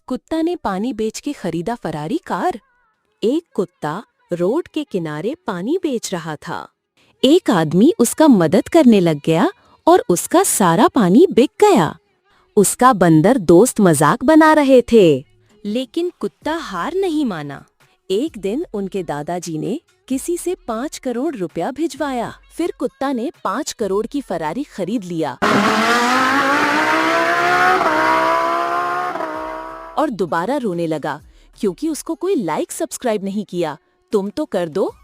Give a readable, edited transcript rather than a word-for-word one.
कुत्ता ने पानी बेच के खरीदा फरारी कार। एक कुत्ता रोड के किनारे पानी बेच रहा था। एक आदमी उसका मदद करने लग गया और उसका सारा पानी बिक गया। उसका बंदर दोस्त मजाक बना रहे थे, लेकिन कुत्ता हार नहीं माना। एक दिन उनके दादाजी ने किसी से 5 करोड़ रुपया भिजवाया। फिर कुत्ता ने 5 करोड़ की फरारी खरीद लिया और दोबारा रोने लगा क्योंकि उसको कोई लाइक सब्सक्राइब नहीं किया। तुम तो कर दो।